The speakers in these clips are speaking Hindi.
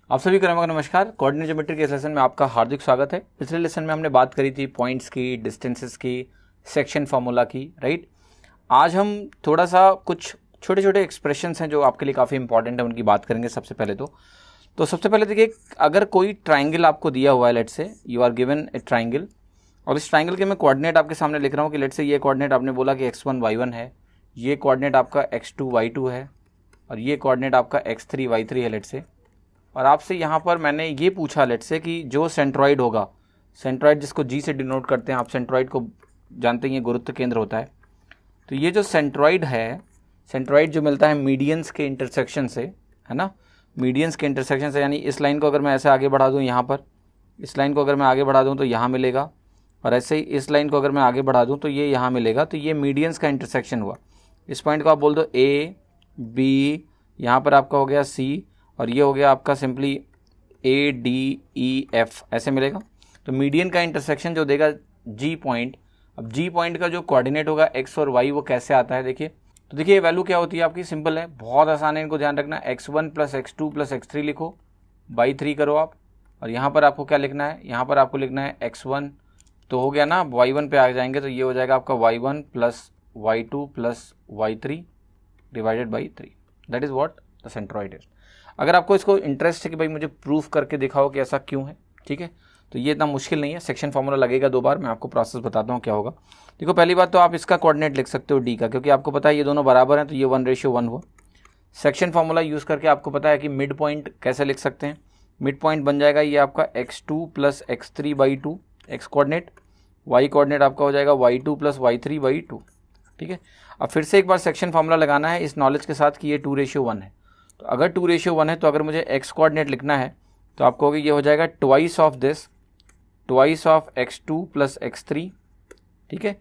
आप सभी को नमस्कार। कोऑर्डिनेट ज्योमेट्री के इस लेसन में आपका हार्दिक स्वागत है। पिछले लेसन में हमने बात करी थी पॉइंट्स की, डिस्टेंसेस की, सेक्शन फार्मूला की, राइट। आज हम थोड़ा सा कुछ छोटे छोटे एक्सप्रेशंस हैं जो आपके लिए काफ़ी इंपॉर्टेंट है, उनकी बात करेंगे। सबसे पहले देखिए, अगर कोई ट्राइंगल आपको दिया हुआ है, let's say you are given a triangle, और इस ट्राइंगल के मैं कोऑर्डिनेट आपके सामने लिख रहा हूँ कि लेट्स से ये कोऑर्डिनेट आपने बोला कि x1 y1 है, ये कोऑर्डिनेट आपका x2 y2 है, और ये कोऑर्डिनेट आपका x3 y3 है, लेट्स से। और आपसे यहाँ पर मैंने ये पूछा लेट्स से कि जो सेंट्रॉइड होगा, सेंट्रॉइड जिसको जी से डिनोट करते हैं, आप सेंट्रॉइड को जानते हैं, ये गुरुत्व केंद्र होता है। तो ये जो सेंट्रॉइड है, सेंट्रॉइड जो मिलता है मीडियंस के इंटरसेक्शन से, है ना, मीडियंस के इंटरसेक्शन से, यानी इस लाइन को अगर मैं ऐसे आगे बढ़ा दूँ यहाँ पर, इस लाइन को अगर मैं आगे बढ़ा दूँ तो यहाँ मिलेगा, और ऐसे ही इस लाइन को अगर मैं आगे बढ़ा दूँ तो ये यहाँ मिलेगा। तो ये मीडियंस का इंटरसेक्शन हुआ। इस पॉइंट को आप बोल दो ए बी, यहाँ पर आपका हो गया सी, और ये हो गया आपका simply A D E F, ऐसे मिलेगा। तो मीडियन का इंटरसेक्शन जो देगा जी पॉइंट, अब जी पॉइंट का जो कोऑर्डिनेट होगा एक्स और वाई, वो कैसे आता है देखिए। तो देखिए ये वैल्यू क्या होती है आपकी, सिंपल है, बहुत आसान है, इनको ध्यान रखना। x1 plus x2 plus x3 लिखो, बाई 3 करो आप, और यहाँ पर आपको क्या लिखना है, यहाँ पर आपको लिखना है x1, तो हो गया ना, y1 पे आ जाएंगे तो ये हो जाएगा आपका y1 plus y2 plus y3 divided by 3। That is what the centroid is. अगर आपको इसको इंटरेस्ट है कि भाई मुझे प्रूफ करके दिखाओ कि ऐसा क्यों है, ठीक है, तो ये इतना मुश्किल नहीं है। सेक्शन फार्मूला लगेगा 2 बार, मैं आपको प्रोसेस बताता हूँ क्या होगा। देखो पहली बात तो आप इसका कोऑर्डिनेट लिख सकते हो डी का, क्योंकि आपको पता है ये दोनों बराबर हैं, तो ये 1:1 हुआ। सेक्शन फार्मूला यूज़ करके आपको पता है कि मिड पॉइंट कैसे लिख सकते हैं। मिड पॉइंट बन जाएगा ये आपका x2 plus x3/2, x coordinate, y coordinate आपका हो जाएगा y2 प्लस y3/2, ठीक है। अब फिर से एक बार सेक्शन फार्मूला लगाना है इस नॉलेज के साथ कि ये 2:1 है। तो अगर 2:1 है तो अगर मुझे x कोऑर्डिनेट लिखना है तो आप कहोगे ये हो जाएगा twice of this, twice of x2 plus x3, ठीक है,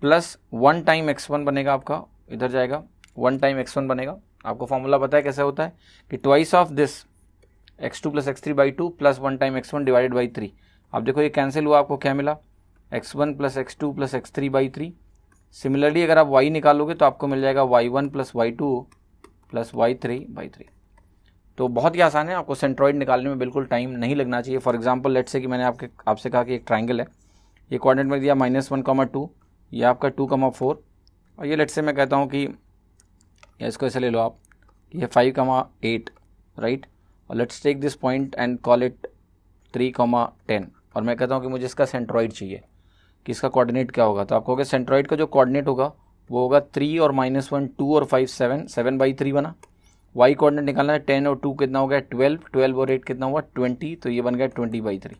प्लस 1 टाइम x1 बनेगा आपका, इधर जाएगा 1 टाइम x1 बनेगा। आपको फॉर्मूला पता है कैसे होता है कि twice of this x2 plus x3/2 plus 1 time x1 divided by 3। आप देखो ये कैंसिल हुआ, आपको क्या मिला, x1 plus x2 plus x3/3। Similarly अगर आप y निकालोगे तो आपको मिल जाएगा y1 plus y2 plus y3/3। तो बहुत ही आसान है, आपको सेंट्रॉइड निकालने में बिल्कुल टाइम नहीं लगना चाहिए। फॉर एग्जांपल लेट्स से कि मैंने आपसे कहा कि एक ट्राइंगल है, ये कोऑर्डिनेट में दिया -1,2, ये आपका 2,4, और ये लेट्स से मैं कहता हूँ कि या इसको ऐसे ले लो आप, ये 5,8, राइट, और let's take this point and call it 3,10, और मैं कहता हूँ कि मुझे इसका सेंट्रॉइड चाहिए कि इसका कोऑर्डिनेट क्या होगा। तो आप कहोगे सेंट्रॉइड का जो कोऑर्डिनेट होगा वो होगा 3 और -1 2 और 5 7, 7/3 बना। वाई कोऑर्डिनेट निकालना है, 10 और 2 कितना हो गया 12, 12 और 8 कितना हुआ 20, तो ये बन गया 20/3।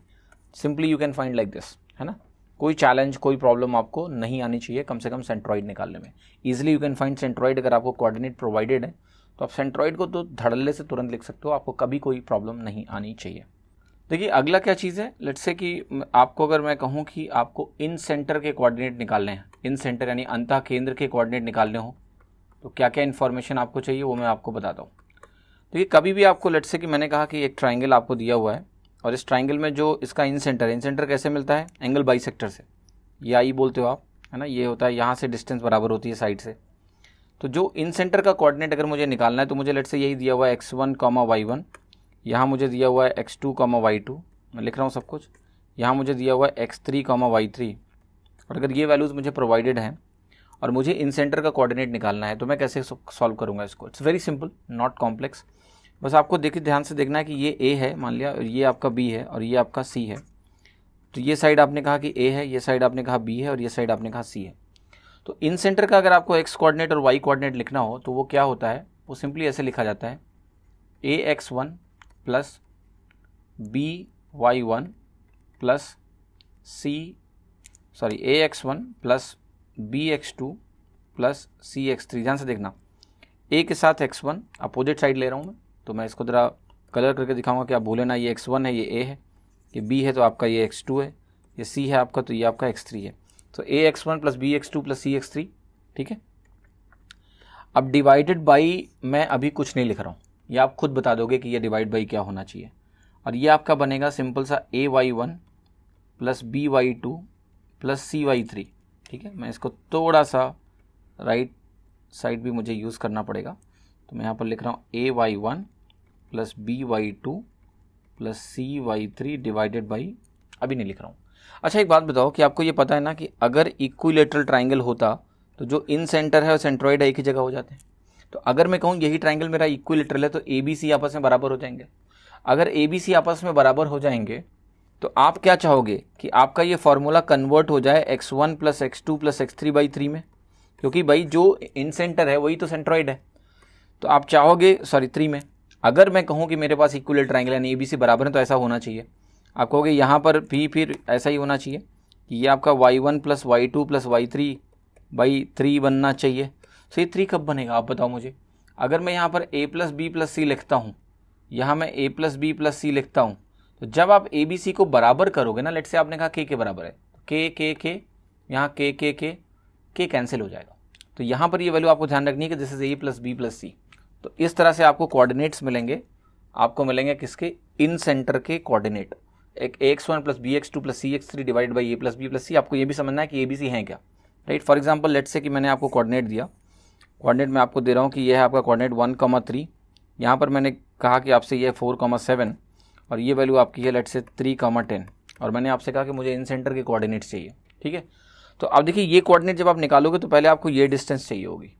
Simply you can find like this, है ना। कोई चैलेंज, कोई प्रॉब्लम आपको नहीं आनी चाहिए कम से कम सेंट्रॉइड निकालने में। Easily you can find centroid. अगर आपको कोऑर्डिनेट प्रोवाइडेड है तो आप सेंट्रॉइड को तो धड़ल्ले से तुरंत लिख सकते हो, आपको कभी कोई प्रॉब्लम नहीं आनी चाहिए। देखिए अगला क्या चीज़ है, लेट्स से कि आपको अगर मैं कहूँ कि आपको इन सेंटर के कोऑर्डिनेट निकालने हैं, इन सेंटर यानी अंतः केंद्र के कोऑर्डिनेट निकालने हो तो क्या क्या इन्फॉर्मेशन आपको चाहिए वो मैं आपको बताता हूँ। देखिए कभी भी आपको लेट्स से कि मैंने कहा कि एक ट्राइंगल आपको दिया हुआ है, और इस ट्राइंगल में जो इसका इन सेंटर कैसे मिलता है, एंगल बाइसेक्टर से, ये आई बोलते हो आप, है ना, ये होता है, यहाँ से डिस्टेंस बराबर होती है साइड से। तो जो इन सेंटर का कोऑर्डिनेट अगर मुझे निकालना है तो मुझे लेट्स से यही दिया हुआ है x1, y1, यहाँ मुझे दिया हुआ है x2, y2, मैं लिख रहा हूँ सब कुछ, यहाँ मुझे दिया हुआ है x3, y3, और अगर ये वैल्यूज़ मुझे प्रोवाइडेड हैं और मुझे इन सेंटर का कोऑर्डिनेट निकालना है तो मैं कैसे सॉल्व करूँगा इसको। It's very simple, not complex. बस आपको देखिए ध्यान से देखना है कि ये A है मान लिया, और ये आपका B है, और ये आपका C है। तो ये साइड आपने कहा कि A है, ये साइड आपने कहा B है, और ये साइड आपने कहा C है। तो इन सेंटर का अगर आपको x कोऑर्डिनेट और y कोऑर्डिनेट लिखना हो तो वो क्या होता है, वो सिंपली ऐसे लिखा जाता है ax1 plus by1 plus ax1 plus bx2 plus cx3। ध्यान से देखना, a के साथ x1 अपोजिट साइड ले रहा हूँ मैं, तो मैं इसको ज़रा कलर करके दिखाऊंगा कि आप भूले ना, ये x1 है, ये a है, ये b है तो आपका ये x2 है, ये c है आपका तो ये आपका x3 है। तो ax1 plus bx2 plus cx3, ठीक है। अब डिवाइडेड बाई मैं अभी कुछ नहीं लिख रहा हूँ, ये आप खुद बता दोगे कि ये डिवाइड बाई क्या होना चाहिए, और ये आपका बनेगा सिंपल सा ay1 plus by2 plus cy3, ठीक है। मैं इसको थोड़ा सा राइट साइड भी मुझे यूज़ करना पड़ेगा, तो मैं यहाँ पर लिख रहा हूँ ay1 plus by2 plus CY3 divided by, अभी नहीं लिख रहा हूँ। अच्छा एक बात बताओ कि आपको ये पता है ना कि अगर इक्विलेटरल ट्राइंगल होता तो जो इन सेंटर है और सेंट्रॉइड एक ही जगह हो जाते हैं। तो अगर मैं कहूँ यही ट्राइंगल मेरा इक्विलेटरल है तो ABC आपस में बराबर हो जाएंगे। अगर ABC आपस में बराबर हो जाएंगे तो आप क्या चाहोगे कि आपका ये फॉर्मूला कन्वर्ट हो जाए x1 plus x2 plus x3/3 में, क्योंकि भाई जो इन सेंटर है वही तो सेंट्रॉइड है। तो आप चाहोगे 3 में। अगर मैं कहूँ कि मेरे पास इक्विलेटरल ट्राइंगल यानी ABC बराबर है तो ऐसा होना चाहिए। आप कहोगे यहाँ पर भी फिर ऐसा ही होना चाहिए कि ये आपका y1 plus y2 plus y3/3 बनना चाहिए। तो ये 3 कब बनेगा आप बताओ मुझे। अगर मैं यहाँ पर a प्लस बी प्लस सी लिखता हूँ, यहाँ मैं a प्लस बी प्लस सी लिखता हूँ, तो जब आप ABC को बराबर करोगे ना, लेट से आपने कहा k के बराबर है, k यहाँ k कैंसिल हो जाएगा। तो यहाँ पर ये वैल्यू आपको ध्यान रखनी है कि this is a plus B plus C. तो इस तरह से आपको कोऑर्डिनेट्स मिलेंगे, आपको मिलेंगे किसके, इन सेंटर के कोऑर्डिनेट, एक ax1 plus bx2 plus cx3 divide by a plus B plus C. आपको ये भी समझना है कि ABC है क्या, right. For example let's say कि मैंने आपको कोऑर्डिनेट दिया, कोऑर्डिनेट मैं आपको दे रहा हूँ कि ये है आपका कोऑर्डिनेट 1,3, यहाँ पर मैंने कहा कि आपसे ये 4,7 और ये वैल्यू आपकी है लेट्स से 3,10 और मैंने आपसे कहा कि मुझे इन सेंटर के कोऑर्डिनेट्स चाहिए, ठीक है। तो अब देखिए ये कोऑर्डिनेट जब आप निकालोगे तो पहले आपको ये डिस्टेंस चाहिए होगी,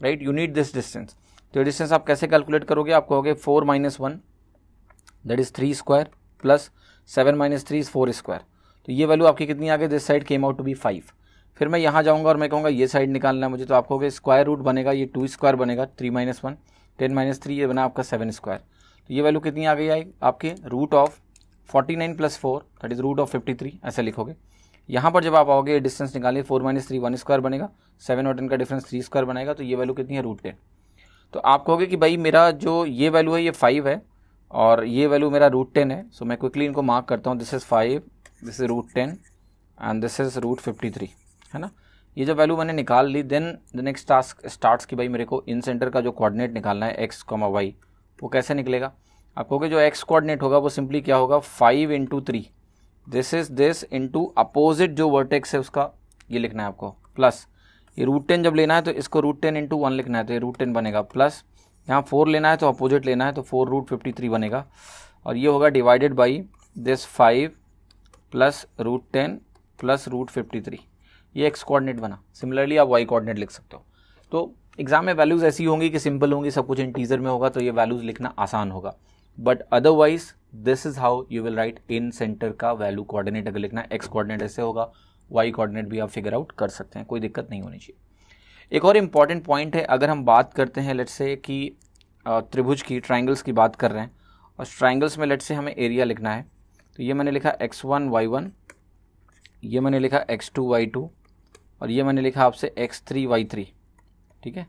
right, you need this distance. तो ये डिस्टेंस आप कैसे कैलकुलेट करोगे, आप कहोगे 4 - 1 that is 3 square plus 7 - 3 is 4 square. तो ये वैल्यू आपकी कितनी आ गई, this side came out to be 5। फिर मैं यहाँ जाऊँगा और मैं कहूँगा ये साइड निकालना है मुझे, तो आप कहोगे स्क्वायर रूट बनेगा, ये 2 स्क्वायर बनेगा 3 - 1 10 - 3 ये बना आपका 7 स्क्वायर। तो ये वैल्यू कितनी आ गई आई आपके, root of 49 plus 4 that is root of 53, ऐसा लिखोगे। यहाँ पर जब आप आओगे डिस्टेंस निकालिए, 4 - 3 1 स्क्वायर बनेगा, 7 और 10 का डिफरेंस 3 स्क्वायर बनेगा। तो ये वैल्यू कितनी है, रूट 10। तो आप कहोगे कि भाई मेरा जो ये वैल्यू है ये 5 है और ये वैल्यू मेरा रूट 10 है। सो मैं क्विकली इनको मार्क करता हूँ, this is 5, this is root 10 and this is root 53, है ना। ये जो वैल्यू मैंने निकाल ली, then the next task starts कि भाई मेरे को इन सेंटर का जो कोऑर्डिनेट निकालना है x, y, वो कैसे निकलेगा। आप कहोगे जो x कोऑर्डिनेट होगा वो सिंपली क्या होगा, 5 × 3 this is this into opposite जो वर्टेक्स है उसका ये लिखना है आपको, प्लस ये रूट 10 जब लेना है तो इसको रूट 10 × 1 लिखना है, तो ये रूट 10 बनेगा, प्लस यहाँ 4 लेना है तो अपोजिट लेना है तो 4 रूट 53 बनेगा और ये होगा divided by this 5 plus root 10 plus root 53। ये एक्स कोऑर्डिनेट बना। सिमिलरली आप वाई कोऑर्डिनेट लिख सकते हो। तो एग्जाम में वैल्यूज़ ऐसी होंगी कि सिंपल होंगी, सब कुछ इंटीजर में होगा तो ये वैल्यूज़ लिखना आसान होगा, but otherwise this is how you will write in centre का वैल्यू कोऑर्डिनेट। अगर लिखना है एक्स कोऑर्डिनेट ऐसे होगा, वाई कोऑर्डिनेट भी आप फिगर आउट कर सकते हैं, कोई दिक्कत नहीं होनी चाहिए। एक और इम्पॉर्टेंट पॉइंट है, अगर हम बात करते हैं लेट्स से कि त्रिभुज की, ट्राइंगल्स की बात कर रहे हैं और ट्राइंगल्स में लेट्स से हमें एरिया लिखना है, तो ये मैंने लिखा x1 y1, ये मैंने लिखा x2 y2 और ये मैंने लिखा आपसे x3 y3, ठीक है।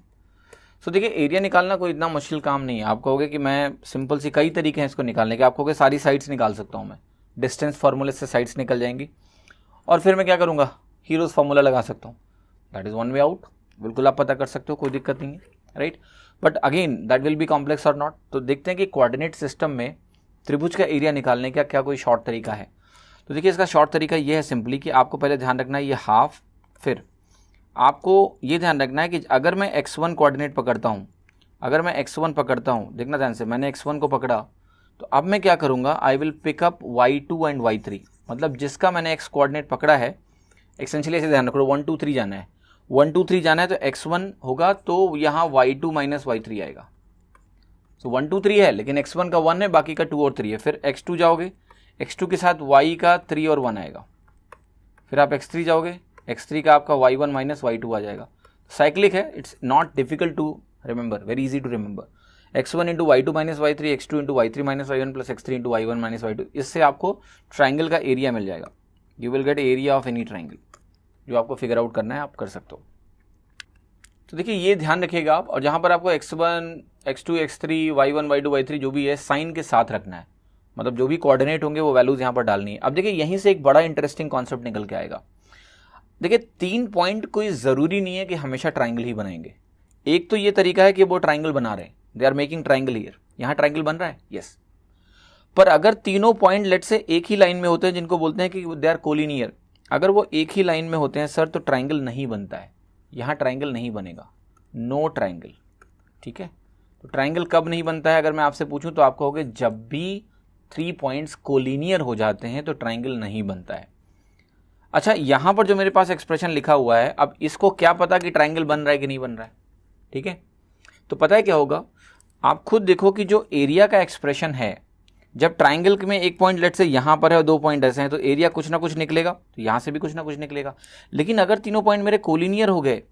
सो देखिए एरिया निकालना कोई इतना मुश्किल काम नहीं है। आप कहोगे कि मैं सिंपल सी, कई तरीके हैं इसको निकालने के, आप कहोगे सारी साइड्स निकाल सकता हूँ मैं, डिस्टेंस फार्मूले से साइड्स निकल जाएंगी और फिर मैं क्या करूँगा, हीरोज फार्मूला लगा सकता हूँ, that is one way out. बिल्कुल आप पता कर सकते हो, कोई दिक्कत नहीं है, right. But again that will be complex और नॉट। तो देखते हैं कि कोऑर्डिनेट सिस्टम में त्रिभुज का एरिया निकालने का क्या कोई शॉर्ट तरीका है। तो देखिए इसका शॉर्ट तरीका ये है सिंपली कि आपको पहले ध्यान रखना है ये हाफ, फिर आपको ये ध्यान रखना है कि अगर मैं x1 कोऑर्डिनेट पकड़ता हूँ, अगर मैं x1 पकड़ता हूँ, देखना ध्यान से, मैंने x1 को पकड़ा तो अब मैं क्या करूँगा, I will pick up y2 and y3, मतलब जिसका मैंने x कोऑर्डिनेट पकड़ा है, एक्सेंशियली ऐसे ध्यान रखो 1 2 3 जाना है, 1 2 3 जाना है तो x1 होगा तो यहाँ y2 माइनस y3 आएगा। सो 1 2 3 है लेकिन x1 का 1 है, बाकी का 2 और 3 है। फिर x2 जाओगे, x2 के साथ y का 3 और 1 आएगा, फिर आप x3 जाओगे, x3 का आपका y1 माइनस y2 आ जाएगा। साइक्लिक है, it's not difficult to remember, very easy to remember. x1 into y2 minus y3, x2 into y3 minus y1 plus x3 into y1 minus y2। इससे आपको ट्राइंगल का एरिया मिल जाएगा। You will get area of any triangle, जो आपको फिगर आउट करना है आप कर सकते हो। तो देखिए ये ध्यान रखिएगा आप, और जहाँ पर आपको x1 x2 x3 y1 y2 y3 जो भी है साइन के साथ रखना है, मतलब जो भी कोऑर्डिनेट होंगे वो वैल्यूज यहाँ पर डालनी है। अब देखिए यहीं से एक बड़ा इंटरेस्टिंग कॉन्सेप्ट निकल के आएगा। देखिए 3 पॉइंट कोई ज़रूरी नहीं है कि हमेशा ट्राइंगल ही बनाएंगे। एक तो ये तरीका है कि वो ट्राइंगल बना रहे हैं, they are making triangle here, यहाँ ट्राइंगल बन रहा है, यस। पर अगर तीनों पॉइंट लेट से एक ही लाइन में होते हैं, जिनको बोलते हैं कि दे आर कोलिनियर, अगर वो एक ही लाइन में होते हैं सर तो ट्राइंगल नहीं बनता है, यहाँ ट्राइंगल नहीं बनेगा, नो ट्राइंगल, ठीक है। तो ट्राइंगल कब नहीं बनता है अगर मैं आपसे पूछूं तो आप कहोगे जब भी 3 पॉइंट्स कोलिनियर हो जाते हैं तो ट्राइंगल नहीं बनता है। अच्छा, यहाँ पर जो मेरे पास एक्सप्रेशन लिखा हुआ है, अब इसको क्या पता कि ट्राइंगल बन रहा है कि नहीं बन रहा है, ठीक है। तो पता है क्या होगा, आप खुद देखो कि जो एरिया का एक्सप्रेशन है, जब ट्राइंगल में एक पॉइंट लेट से यहाँ पर है और 2 पॉइंट ऐसे हैं, तो एरिया कुछ ना कुछ निकलेगा, तो यहाँ से भी कुछ ना कुछ निकलेगा। लेकिन अगर तीनों पॉइंट मेरे कोलिनियर हो गए,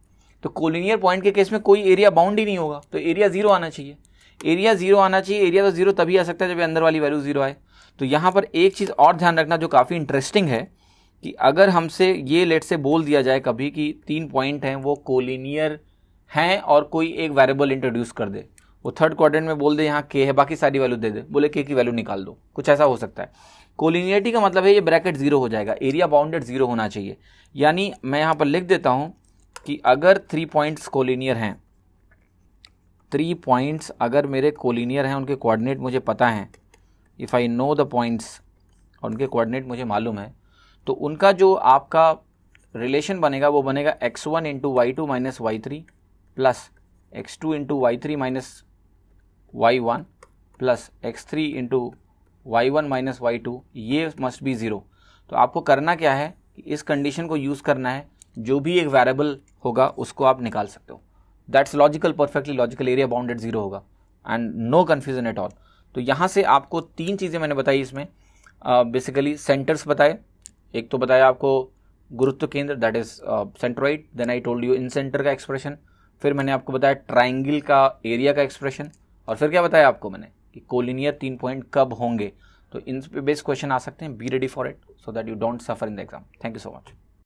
तो कोलिनियर पॉइंट के केस में कोई एरिया बाउंड ही नहीं होगा, तो एरिया 0 आना चाहिए। एरिया 0 आना चाहिए, एरिया तो 0 तभी आ सकता है जब अंदर वाली वैल्यू 0 आए। तो यहाँ पर एक चीज़ और ध्यान रखना जो काफ़ी इंटरेस्टिंग है, कि अगर हमसे ये लेट से बोल दिया जाए कभी कि 3 पॉइंट हैं वो कोलिनियर हैं और कोई एक वेरिएबल इंट्रोड्यूस कर दे, वो थर्ड क्वाड्रेंट में बोल दे यहाँ के है, बाकी सारी वैल्यू दे दे, बोले के की वैल्यू निकाल दो, कुछ ऐसा हो सकता है। कोलिनियरिटी का मतलब है ये ब्रैकेट 0 हो जाएगा, एरिया बाउंडेड 0 होना चाहिए। यानी मैं यहाँ पर लिख देता हूँ कि अगर 3 पॉइंट्स कोलिनियर हैं, 3 पॉइंट्स अगर मेरे कोलिनियर हैं, उनके कोऑर्डिनेट मुझे पता हैं, if I know the points और उनके कोऑर्डिनेट मुझे मालूम है, तो उनका जो आपका रिलेशन बनेगा वो बनेगा x1 into y2 minus y3 plus x2 into y3 minus y1 plus x3 into y1 minus y2, ये मस्ट बी 0। तो आपको करना क्या है कि इस कंडीशन को यूज़ करना है, जो भी एक वेरिएबल होगा उसको आप निकाल सकते हो। That's logical, perfectly logical, area bounded 0 होगा and no confusion at all. तो यहाँ से आपको 3 चीज़ें मैंने बताई इसमें, बेसिकली सेंटर्स बताए, एक तो बताया आपको गुरुत्व केंद्र, that is centroid, then I told you incentre का एक्सप्रेशन, फिर मैंने आपको बताया ट्राइंगल का एरिया का एक्सप्रेशन, और फिर क्या बताया आपको मैंने कि कोलिनियर 3 पॉइंट कब होंगे। तो इन पे बेस्ड क्वेश्चन आ सकते हैं, be ready for it so that you don't suffer in the exam. Thank you so much.